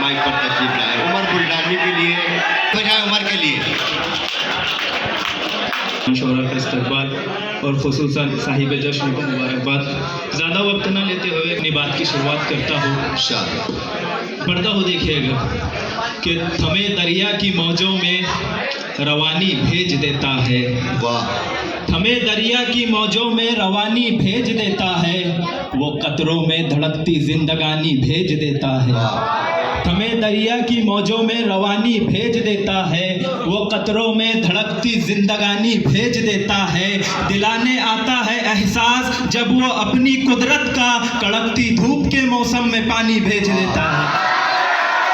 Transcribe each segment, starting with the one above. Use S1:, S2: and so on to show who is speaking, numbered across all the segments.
S1: Mic पर तशरीफ लाए। उमर बुल्डानी के लिए बजाय उमर के लिए
S2: शौहरा का इस्तकबाल और खुसूसन साहिब जश्न को मुबारकबाद। ज़्यादा वक्त न लेते हुए अपनी बात की शुरुआत करता हूँ। पढ़ता हो देखिएगा कि थमे दरिया की मौजों में रवानी भेज देता है।
S1: वाह।
S2: हमें दरिया की मौजों में रवानी भेज देता है, वो कतरों में धड़कती जिंदगानी भेज देता है। हमें दरिया की मौजों में रवानी भेज देता है, वो कतरों में धड़कती जिंदगानी भेज देता है। दिलाने आता है एहसास जब वो अपनी कुदरत का कड़कती धूप के मौसम में पानी भेज देता है।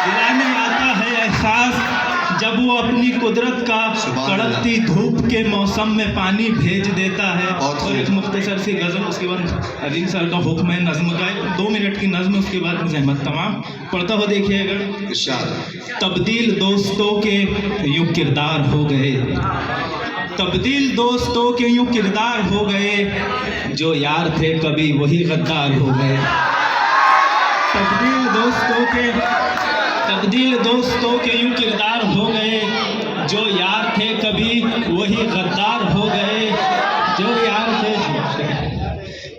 S2: दिलाने आता है एहसास जब वो अपनी कुदरत का कड़कती धूप के मौसम में पानी भेज देता है। और एक मुख्तसर सी गज़ल, उसके बाद अजीम सर का हुक्म है नज़्म का, 2 मिनट की नज़्म, उसके बाद ज़हमत तमाम। पढ़ता हो देखिएगा। तब्दील दोस्तों के यूं किरदार हो गए, तब्दील दोस्तों के यूं किरदार हो गए, जो यार थे कभी वही गद्दार हो गए। तब्दील दोस्तों के यूं किरदार हो गए, जो यार थे कभी वही गद्दार हो गए। जो यार थे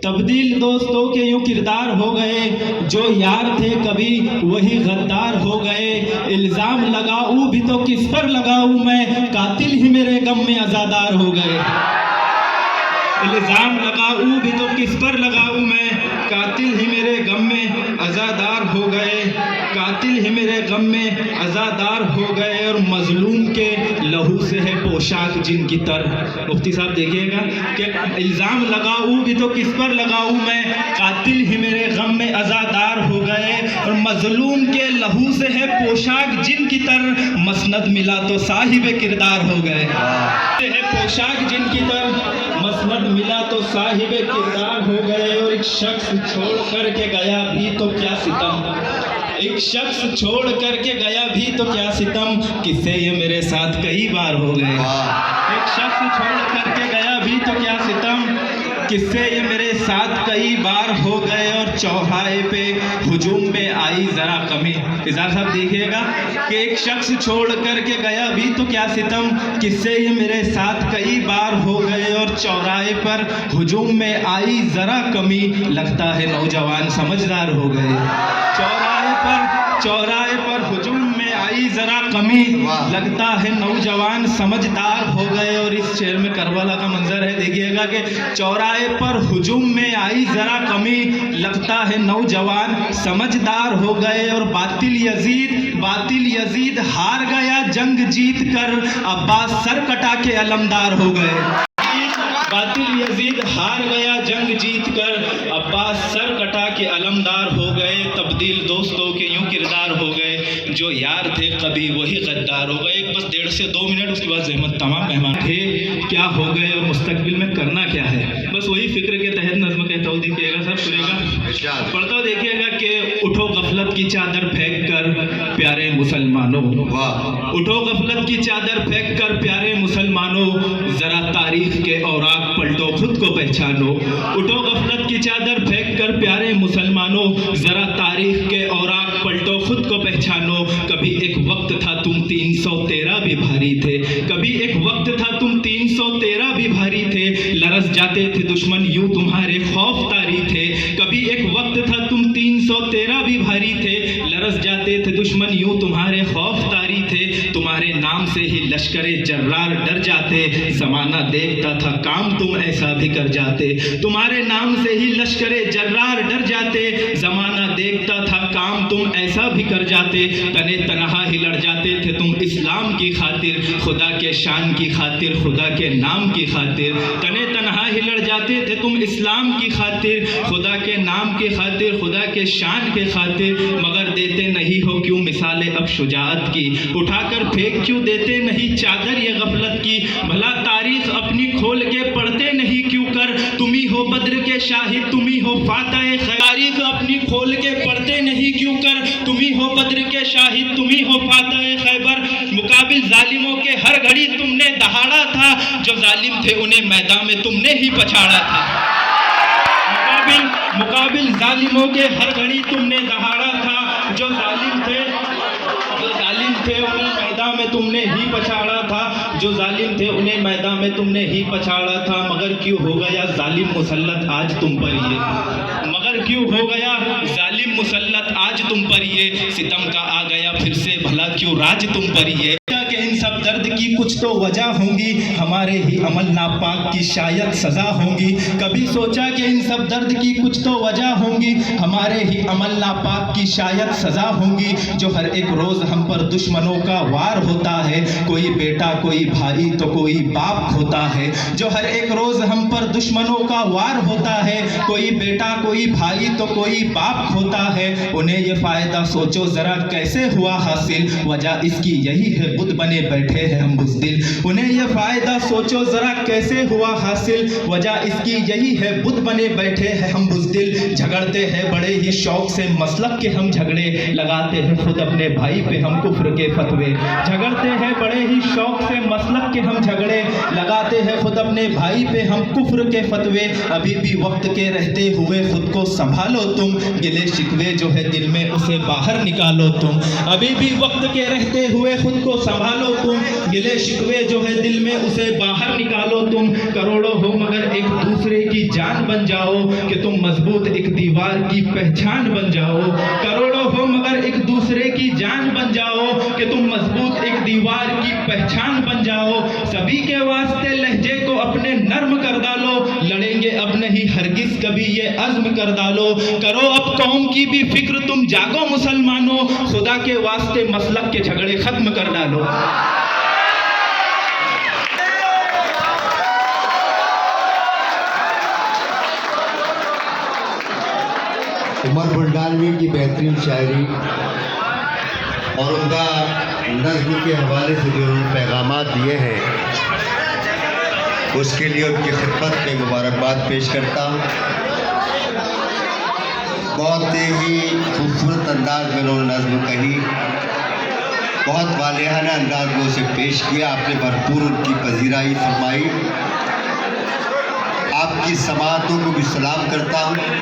S2: तब्दील दोस्तों के यूं किरदार हो गए, जो यार थे कभी वही गद्दार हो गए। इल्ज़ाम लगाऊं भी तो किस पर लगाऊं मैं, कातिल ही मेरे गम में अज़ादार हो गए। इल्ज़ाम लगाऊं भी तो किस पर लगाऊं मैं, कातिल ही मेरे गम में अज़ादार हो गए। कातिल ही मेरे गम में अज़ादार हो गए, और मजलूम के लहू से है पोशाक जिनकी तर। मुफ्ती साहब देखिएगा कि इल्ज़ाम लगाऊं भी तो किस पर लगाऊं मैं, कातिल ही मेरे गम में अज़ादार हो गए, और मजलूम के लहू से है पोशाक जिनकी तर। मसनद मिला तो साहिब किरदार हो गए। है पोशाक जिनकी तर, मसनद मिला तो साहिब किरदार हो गए। और एक शख्स छोड़ करके गया भी तो क्या सितम, एक शख्स छोड़ करके गया भी तो क्या सितम, किससे ये मेरे साथ कई बार हो गए। एक शख्स छोड़ करके गया भी तो क्या सितम, किससे ये मेरे साथ कई बार हो गए। और चौराहे पे हुजूम में आई जरा कमी। इज़ार साहब देखिएगा कि एक शख्स छोड़ करके गया भी तो क्या सितम, किससे ये मेरे साथ कई बार हो गए। और चौराहे पर हुजूम में आई जरा कमी, लगता है नौजवान समझदार हो गए। चौराहे पर हुजूम में आई जरा कमी, लगता है नौजवान समझदार हो गए। और इस शेर में करबला का मंजर है, देखिएगा कि चौराहे पर हुजूम में आई जरा कमी, लगता है नौजवान समझदार हो गए। और बातिल यजीद हार गया जंग जीत कर, अब्बास सर कटा के अलमदार हो गए। बातिल यजीद हार गया जंग जीत कर, अब्बास सर कटा के अलमदार हो गए। तब्दील दोस्तों के यूं किरदार हो गए, जो यार थे कभी वही गद्दार हो गए। बस 1.5 से 2 मिनट, उसके बाद ज़हमत तमाम। मेहमान थे क्या हो गए और मुस्तकबिल में करना क्या है, बस वही फिक्र के तहत नज़्म कहता हूँ। देखिएगा सब सुनेगा, पढ़ता हूँ देखिएगा कि उठो गफलत की चादर फेंक कर प्यारे मुसलमानों, उठो गफलत की चादर फेंक कर प्यारे मुसलमानों, ज़रा तारीख के औराक पलटो खुद को पहचानो। उठो गफलत की चादर फेंक कर प्यारे मुसलमानों, ज़रा तारीख के औराक पलटो खुद को पहचानो। कभी एक वक्त था तुम 313 भी भारी थे, कभी एक वक्त था तुम 313 भी भारी थे, लरस जाते थे दुश्मन यूं तुम्हारे खौफ तारी थे। कभी एक वक्त था तुम 313 भी भारी थे, लरस जाते थे दुश्मन यूं तुम्हारे खौफ तारी थे। तुम्हारे नाम से ही लश्करे जर्रार डर जाते, ज़माना देखता था काम तुम ऐसा भी कर जाते। तुम्हारे नाम से ही लश्करे जर्रार डर जाते, ज़माना देखता था काम तुम ऐसा भी कर जाते। तने तनहा ही लड़ जाते थे तुम इस्लाम की खातिर, खुदा के शान की खातिर, खुदा के नाम की खातिर। तने तनहा ही लड़ जाते थे तुम इस्लाम की खातिर, खुदा के नाम की खातिर, खुदा के शान के खातिर। मगर देते नहीं हो क्यों मिसाले अब शुजाअत की, उठाकर फेंक क्यों देते नहीं चादर ये गफलत की। भला तारीख अपनी खोल के पढ़ते नहीं क्यों कर, तुम्ही हो बद्र के शाहिद, तुम्ही हो फातह खैबर। तारीख अपनी खोल के पढ़ते नहीं क्यों कर, तुम्ही हो बद्र के शाहिद, तुम्ही हो फातह खैबर। मुकाबिल जालिमों के हर घड़ी तुमने दहाड़ा था, जो जालिम थे उन्हें मैदान में तुमने ही पछाड़ा था। मुकाबिल जालिमों के हर घड़ी तुमने दहाड़ा था, जो जालिम थे थे उन्हें मैदान में तुमने ही पछाड़ा था, जो जालिम थे उन्हें मैदान में तुमने ही पछाड़ा था, मगर क्यों हो गया जालिम मुसल्लत आज तुम पर ये, मगर क्यों हो गया जालिम मुसल्लत आज तुम पर ये, सितम का आ गया फिर से भला क्यों राज तुम पर ये। कि इन सब दर्द की कुछ तो वजह होंगी, हमारे ही अमल नापाक की शायद सजा होंगी। कभी सोचा कि इन सब दर्द की कुछ तो वजह होंगी, हमारे ही अमल नापाक की शायद सजा होंगी। जो हर एक रोज हम पर दुश्मनों का वार होता है, कोई बेटा कोई भाई तो कोई बाप होता है। जो हर एक रोज हम पर दुश्मनों का वार होता है, कोई बेटा कोई भाई तो कोई बाप होता है। उन्हें ये फायदा सोचो जरा कैसे हुआ हासिल, वजह इसकी यही है बुद्ध बने बैठे हैं हम बुज़दिल। उन्हें यह फायदा सोचो जरा कैसे हुआ हासिल, वजह इसकी यही है बुद्ध बने बैठे हैं हम बुज़दिल। झगड़ते हैं बड़े ही शौक से मसलक के हम झगड़े, लगाते हैं खुद अपने भाई पे हम कुफ्र के फतवे। झगड़ते हैं बड़े ही शौक से मसलक के हम झगड़े, लगाते हैं खुद अपने भाई पे हम कुफ्र के फतवे। अभी भी वक्त के रहते हुए खुद को संभालो तुम, गिले शिकवे जो है दिल में उसे बाहर निकालो तुम। अभी भी वक्त के रहते हुए खुद को संभालो तुम, गिले शिकवे जो है दिल में उसे बाहर निकालो तुम। करोड़ों हो मगर एक दूसरे की जान बन जाओ, कि तुम मजबूत एक दीवार की पहचान बन जाओ। करोड़ों हो मगर एक दूसरे की जान बन जाओ, कि तुम मजबूत एक दीवार की पहचान बन जाओ। सभी के वास्ते लहजे को अपने नर्म कर डालो, लड़ेंगे अब नहीं हरगिज कभी ये अज़्म कर डालो। करो अब कौम की भी फिक्र तुम जागो मुसलमानों, खुदा के वास्ते मसलक के झगड़े खत्म कर डालो।
S1: उमर बुल्डानवी की बेहतरीन शायरी और उनका नज़्म के हवाले से जो पैगामात दिए हैं, उसके लिए उनकी खिदमत में मुबारकबाद पेश करता हूँ। बहुत ही खूबसूरत अंदाज में उन्होंने नज़्म कही, बहुत वालिहाना अंदाज में उसे पेश किया। आपने भरपूर उनकी पजीराई फरमाई। आपकी समाअतों को भी सलाम करता हूँ।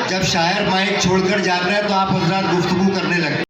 S1: जब शायर माइक छोड़कर जाता है तो आप हज़रात गुफ्तगू करने लगते हैं।